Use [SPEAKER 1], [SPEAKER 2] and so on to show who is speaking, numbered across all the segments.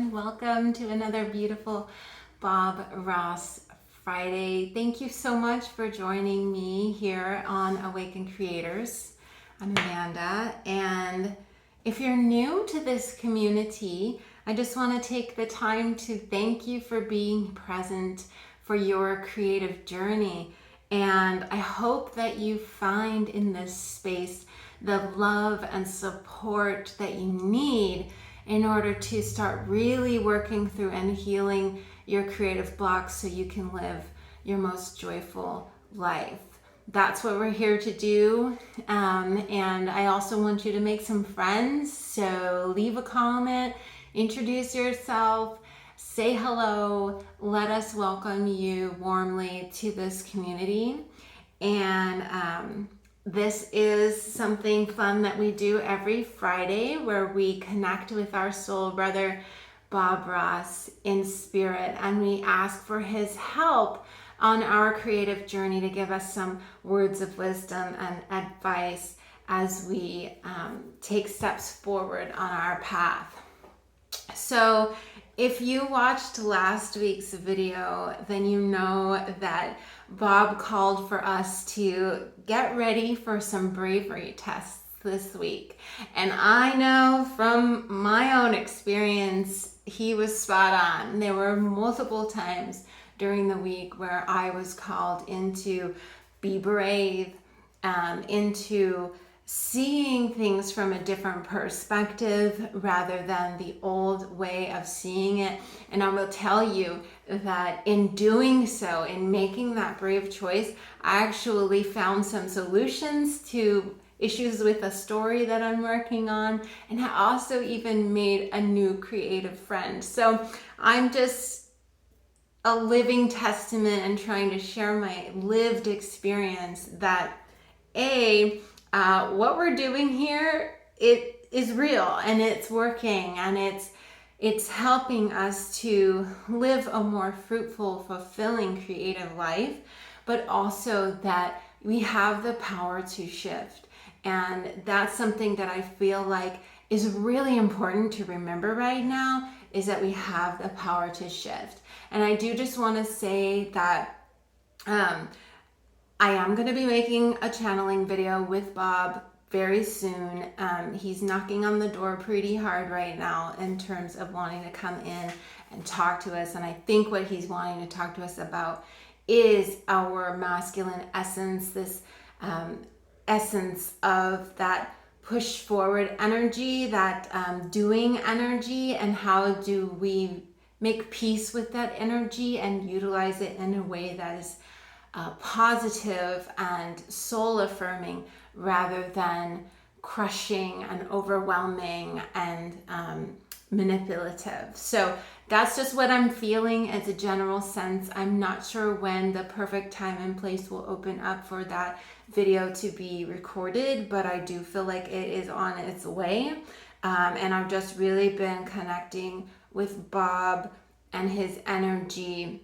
[SPEAKER 1] and welcome to another beautiful Bob Ross Friday. Thank you so much for joining me here on Awakened Creators. I'm Amanda, and if you're new to this community, I just want to take the time to thank you for being present for your creative journey. And I hope that you find in this space the love and support that you need in order to start really working through and healing your creative blocks so you can live your most joyful life. That's what we're here to do. And I also want you to make some friends. So leave a comment, introduce yourself, say hello. Let us welcome you warmly to this community. And this is something fun that we do every Friday where we connect with our soul brother, Bob Ross, in spirit, and we ask for his help on our creative journey to give us some words of wisdom and advice as we take steps forward on our path. So if you watched last week's video, then you know that Bob called for us to get ready for some bravery tests this week. And I know from my own experience, he was spot on. There were multiple times during the week where I was called into be brave, into seeing things from a different perspective rather than the old way of seeing it. And I will tell you that in doing so, in making that brave choice, I actually found some solutions to issues with a story that I'm working on, and I also even made a new creative friend. So I'm just a living testament and trying to share my lived experience that what we're doing here, it is real and it's working, and it's helping us to live a more fruitful, fulfilling, creative life, but also that we have the power to shift. And that's something that I feel like is really important to remember right now, is that we have the power to shift. And I do just want to say that I am going to be making a channeling video with Bob very soon. He's knocking on the door pretty hard right now in terms of wanting to come in and talk to us. And I think what he's wanting to talk to us about is our masculine essence, this essence of that push forward energy, that doing energy, and how do we make peace with that energy and utilize it in a way that is positive and soul affirming rather than crushing and overwhelming and manipulative. So that's just what I'm feeling as a general sense. I'm not sure when the perfect time and place will open up for that video to be recorded, but I do feel like it is on its way. And I've just really been connecting with Bob and his energy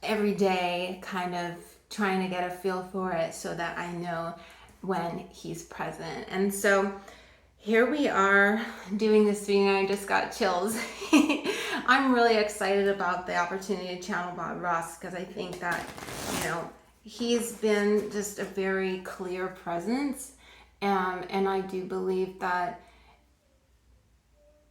[SPEAKER 1] every day, kind of trying to get a feel for it so that I know when he's present. And so here we are doing this video. I just got chills. I'm really excited about the opportunity to channel Bob Ross because I think that, he's been just a very clear presence. And I do believe that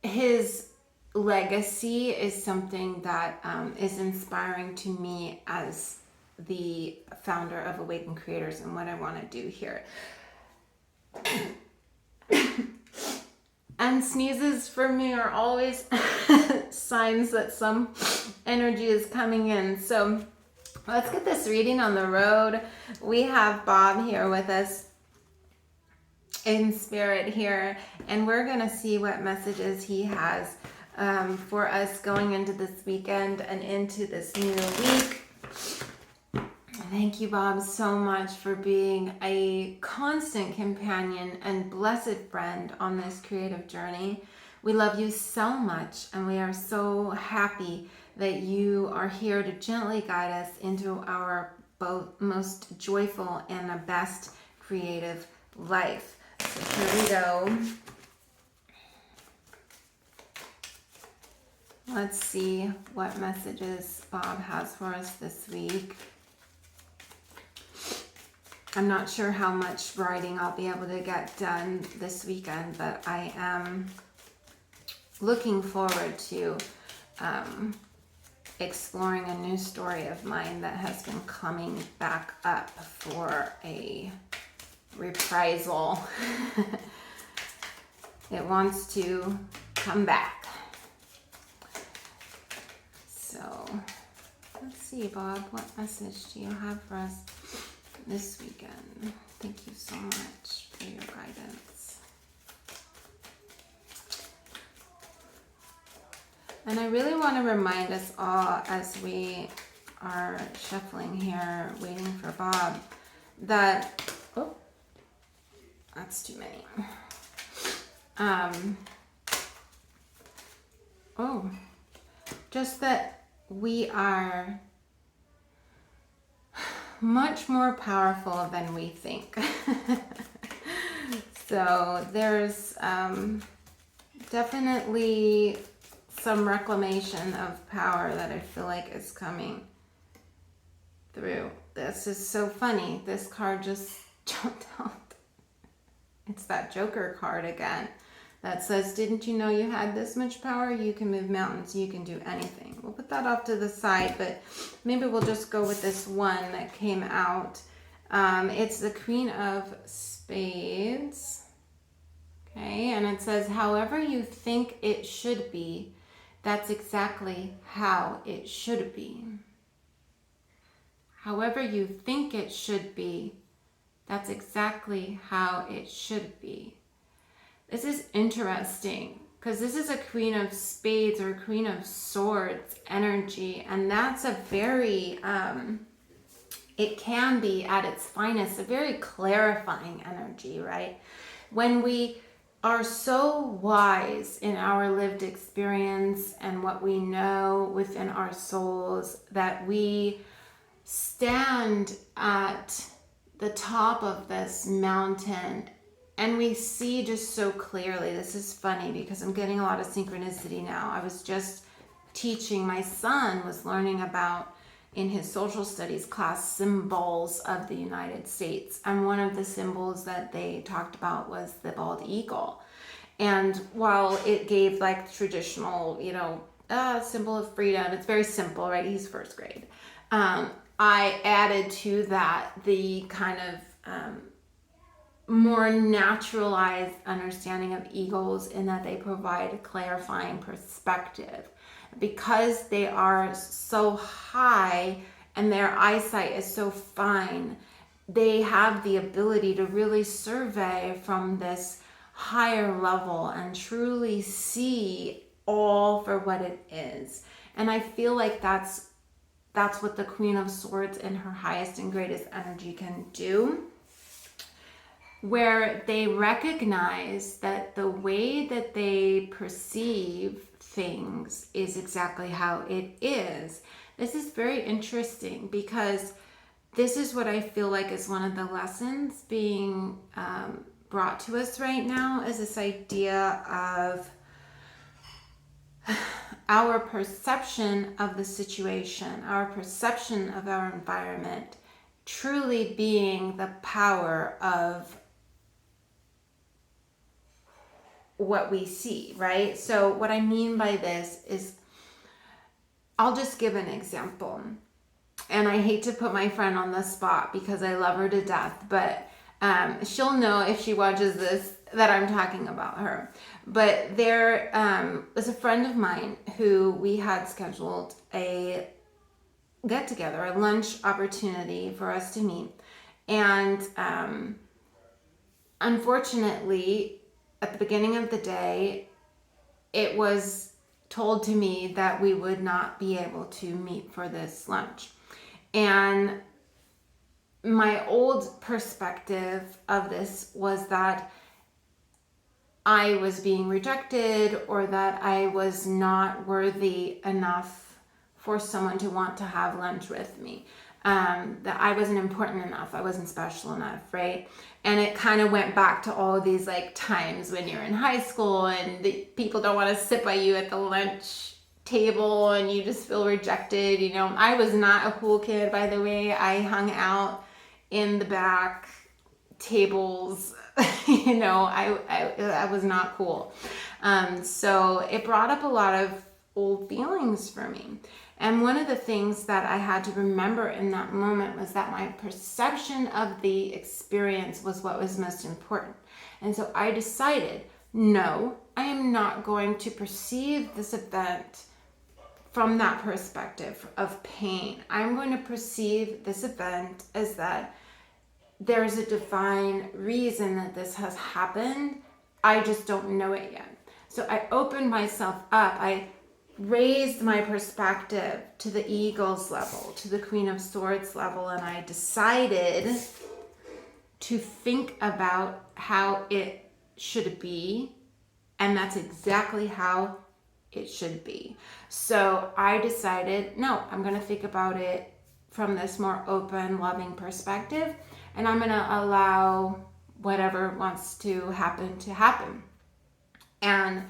[SPEAKER 1] his legacy is something that is inspiring to me as the founder of Awakened Creators and what I want to do here. And sneezes for me are always signs that some energy is coming in. So let's get this reading on the road. We have Bob here with us in spirit here, and we're going to see what messages he has for us going into this weekend and into this new week. Thank you, Bob, so much for being a constant companion and blessed friend on this creative journey. We love you so much, and we are so happy that you are here to gently guide us into our both most joyful and the best creative life. So here we go. Let's see what messages Bob has for us this week. I'm not sure how much writing I'll be able to get done this weekend, but I am looking forward to exploring a new story of mine that has been coming back up for a reprisal. It wants to come back. So let's see, Bob, what message do you have for us this weekend? Thank you so much for your guidance. And I really want to remind us all as we are shuffling here, waiting for Bob, that, oh, that's too many. Just that we are much more powerful than we think. So there's definitely some reclamation of power that I feel like is coming through. This is so funny. This card just jumped out. It's that Joker card again that says, didn't you know you had this much power? You can move mountains. You can do anything. We'll put that off to the side, but maybe we'll just go with this one that came out. It's the Queen of Spades. Okay, and it says, however you think it should be, that's exactly how it should be. However you think it should be, that's exactly how it should be. This is interesting because this is a Queen of Spades or Queen of Swords energy, and that's a very, it can be at its finest, a very clarifying energy, right? When we are so wise in our lived experience and what we know within our souls that we stand at the top of this mountain and we see just so clearly. This is funny because I'm getting a lot of synchronicity now. I was just teaching, my son was learning about, in his social studies class, symbols of the United States. And one of the symbols that they talked about was the bald eagle. And while it gave like traditional, symbol of freedom, it's very simple, right? He's first grade. I added to that the kind of more naturalized understanding of eagles in that they provide a clarifying perspective. Because they are so high and their eyesight is so fine, they have the ability to really survey from this higher level and truly see all for what it is. And I feel like that's what the Queen of Swords in her highest and greatest energy can do, where they recognize that the way that they perceive things is exactly how it is. This is very interesting because this is what I feel like is one of the lessons being brought to us right now, is this idea of our perception of the situation, our perception of our environment truly being the power of what we see, right? So what I mean by this is, I'll just give an example. And I hate to put my friend on the spot because I love her to death, but she'll know if she watches this that I'm talking about her. But there was a friend of mine who we had scheduled a get together, a lunch opportunity for us to meet. And unfortunately, at the beginning of the day, it was told to me that we would not be able to meet for this lunch. And my old perspective of this was that I was being rejected or that I was not worthy enough for someone to want to have lunch with me. That I wasn't important enough, I wasn't special enough, right? And it kind of went back to all these like times when you're in high school and the people don't want to sit by you at the lunch table and you just feel rejected. You know, I was not a cool kid, by the way. I hung out in the back tables. You know, I was not cool. So it brought up a lot of old feelings for me. And one of the things that I had to remember in that moment was that my perception of the experience was what was most important. And so I decided, no, I am not going to perceive this event from that perspective of pain. I'm going to perceive this event as that there's a divine reason that this has happened. I just don't know it yet. So I opened myself up. I raised my perspective to the Eagles level, to the Queen of Swords level, and I decided to think about how it should be, and that's exactly how it should be. So I decided, no, I'm going to think about it from this more open, loving perspective, and I'm going to allow whatever wants to happen. And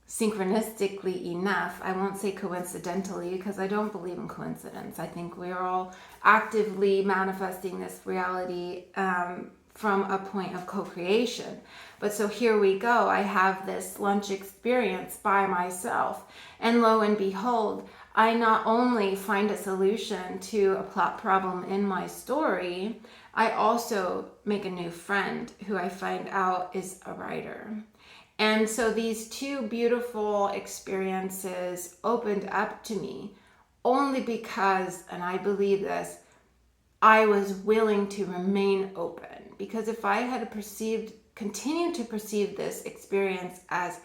[SPEAKER 1] synchronistically enough, I won't say coincidentally, because I don't believe in coincidence. I think we're all actively manifesting this reality from a point of co-creation. But so here we go. I have this lunch experience by myself, and lo and behold, I not only find a solution to a plot problem in my story, I also make a new friend who I find out is a writer. And so these two beautiful experiences opened up to me only because, and I believe this, I was willing to remain open. Because if I had continued to perceive this experience as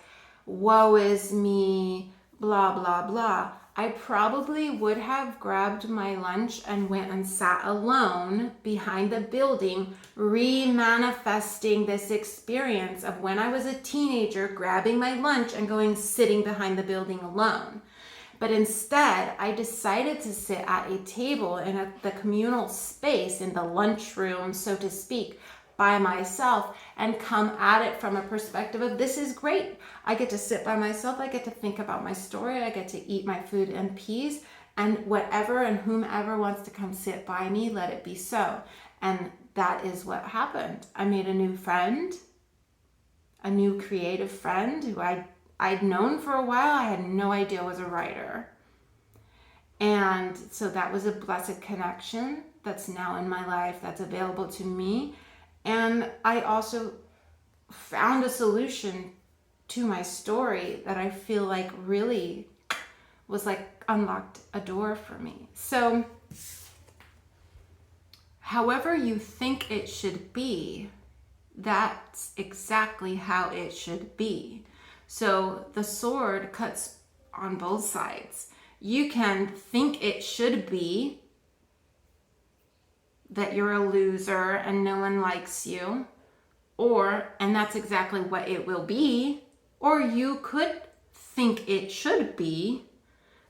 [SPEAKER 1] woe is me, blah, blah, blah, I probably would have grabbed my lunch and went and sat alone behind the building, re-manifesting this experience of when I was a teenager, grabbing my lunch and sitting behind the building alone. But instead, I decided to sit at a table in the communal space, in the lunchroom, so to speak, by myself, and come at it from a perspective of, this is great. I get to sit by myself. I get to think about my story. I get to eat my food in peace, and whatever and whomever wants to come sit by me, let it be so. And that is what happened. I made a new friend, a new creative friend who I'd known for a while. I had no idea was a writer. And so that was a blessed connection that's now in my life, that's available to me. And I also found a solution to my story that I feel like really was like unlocked a door for me. So however you think it should be, that's exactly how it should be. So the sword cuts on both sides. You can think it should be that you're a loser and no one likes you, and that's exactly what it will be. Or you could think it should be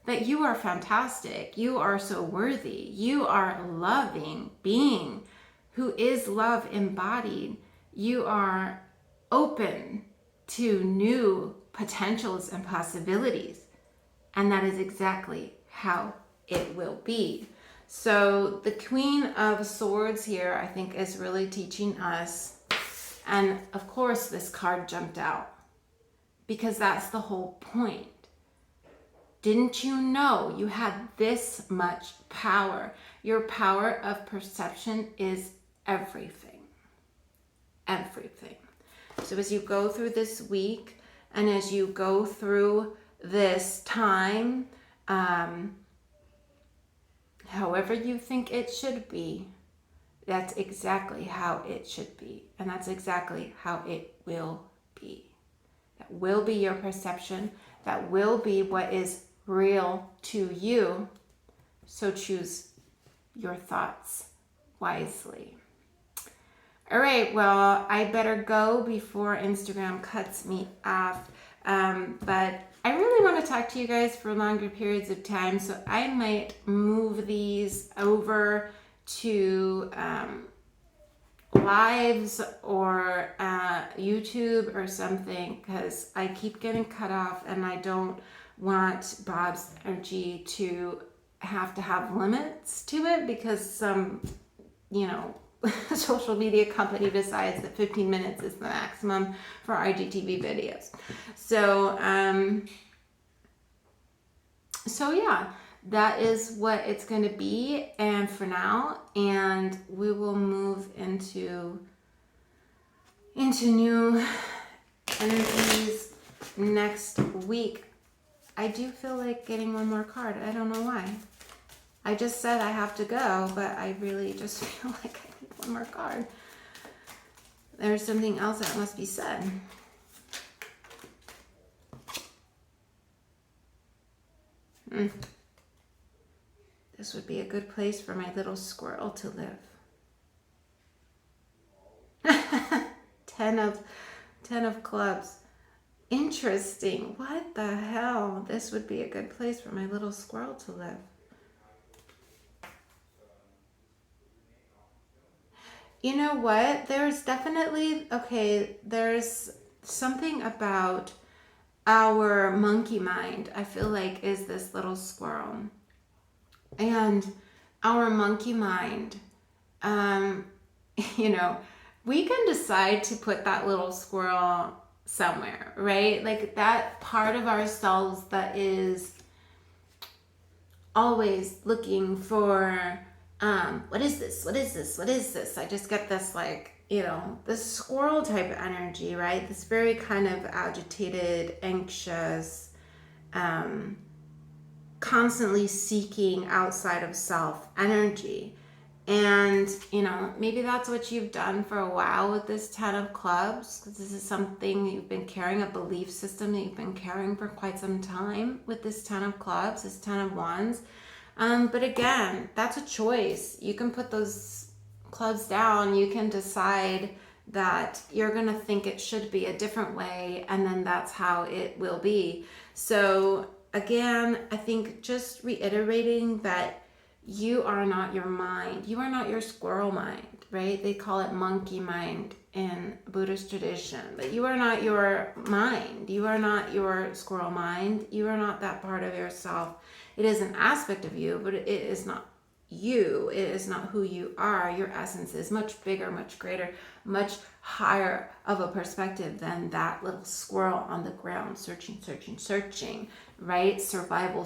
[SPEAKER 1] that you are fantastic. You are so worthy. You are a loving being who is love embodied. You are open to new potentials and possibilities. And that is exactly how it will be. So the Queen of Swords here, I think, is really teaching us. And of course, this card jumped out because that's the whole point. Didn't you know you had this much power? Your power of perception is everything. Everything. So as you go through this week and as you go through this time, however you think it should be, that's exactly how it should be. And that's exactly how it will be. That will be your perception. That will be what is real to you. So choose your thoughts wisely. All right, well, I better go before Instagram cuts me off. But I really want to talk to you guys for longer periods of time, so I might move these over to lives or YouTube or something, because I keep getting cut off, and I don't want Bob's energy to have limits to it, because some, social media company decides that 15 minutes is the maximum for IGTV videos. So yeah, that is what it's going to be, and for now, and we will move into new energies next week. I do feel like getting one more card. I don't know why. I just said I have to go, but I really just feel like I need one more card. There's something else that must be said. This would be a good place for my little squirrel to live. 10 of clubs. Interesting. What the hell? This would be a good place for my little squirrel to live. You know what? There's definitely, there's something about our monkey mind, I feel like, is this little squirrel. And our monkey mind, we can decide to put that little squirrel somewhere, right? Like that part of ourselves that is always looking for, what is this? What is this? What is this? I just get this this squirrel type of energy, right? This very kind of agitated, anxious, constantly seeking outside of self energy. And, maybe that's what you've done for a while with this 10 of clubs, because this is something that you've been carrying, a belief system that you've been carrying for quite some time with this 10 of clubs, this 10 of wands. But again, that's a choice. You can put those clubs down. You can decide that you're going to think it should be a different way, and then that's how it will be. So again, I think just reiterating that you are not your mind. You are not your squirrel mind, right? They call it monkey mind in Buddhist tradition. But you are not your mind. You are not your squirrel mind. You are not that part of yourself. It is an aspect of you, but it is not you. It is not who you are. Your essence is much bigger, much greater, much higher of a perspective than that little squirrel on the ground searching, right? Survival.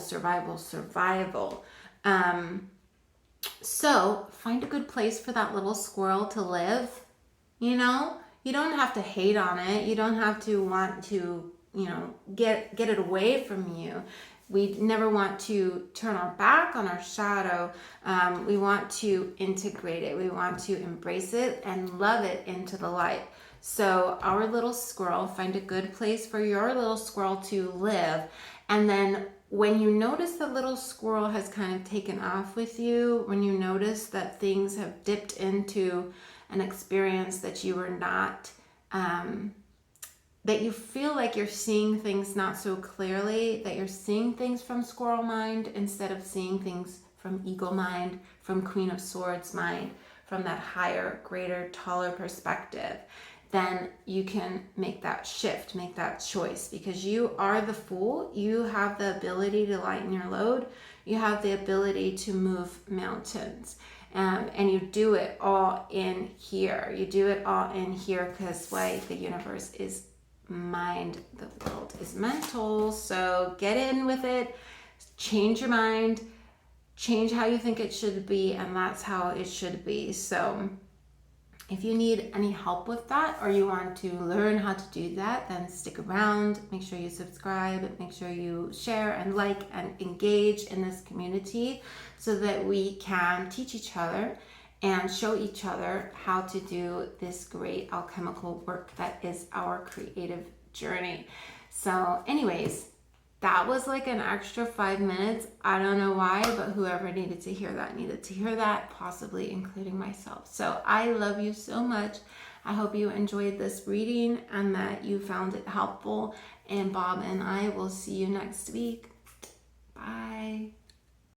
[SPEAKER 1] So find a good place for that little squirrel to live. You don't have to hate on it. You don't have to want to, get it away from you. We never want to turn our back on our shadow. We want to integrate it. We want to embrace it and love it into the light. So our little squirrel, find a good place for your little squirrel to live. And then when you notice the little squirrel has kind of taken off with you, when you notice that things have dipped into an experience that you were not, that you feel like you're seeing things not so clearly, that you're seeing things from squirrel mind instead of seeing things from eagle mind, from Queen of Swords mind, from that higher, greater, taller perspective, then you can make that shift, make that choice, because you are the Fool. You have the ability to lighten your load. You have the ability to move mountains. And you do it all in here. You do it all in here because the universe is mind, the world is mental. So get in with it, change your mind, change how you think it should be, and that's how it should be. So if you need any help with that, or you want to learn how to do that, then stick around. Make sure you subscribe, make sure you share and like and engage in this community so that we can teach each other and show each other how to do this great alchemical work that is our creative journey. So anyways, that was like an extra 5 minutes. I don't know why, but whoever needed to hear that, possibly including myself. So I love you so much. I hope you enjoyed this reading and that you found it helpful. And Bob and I will see you next week. Bye.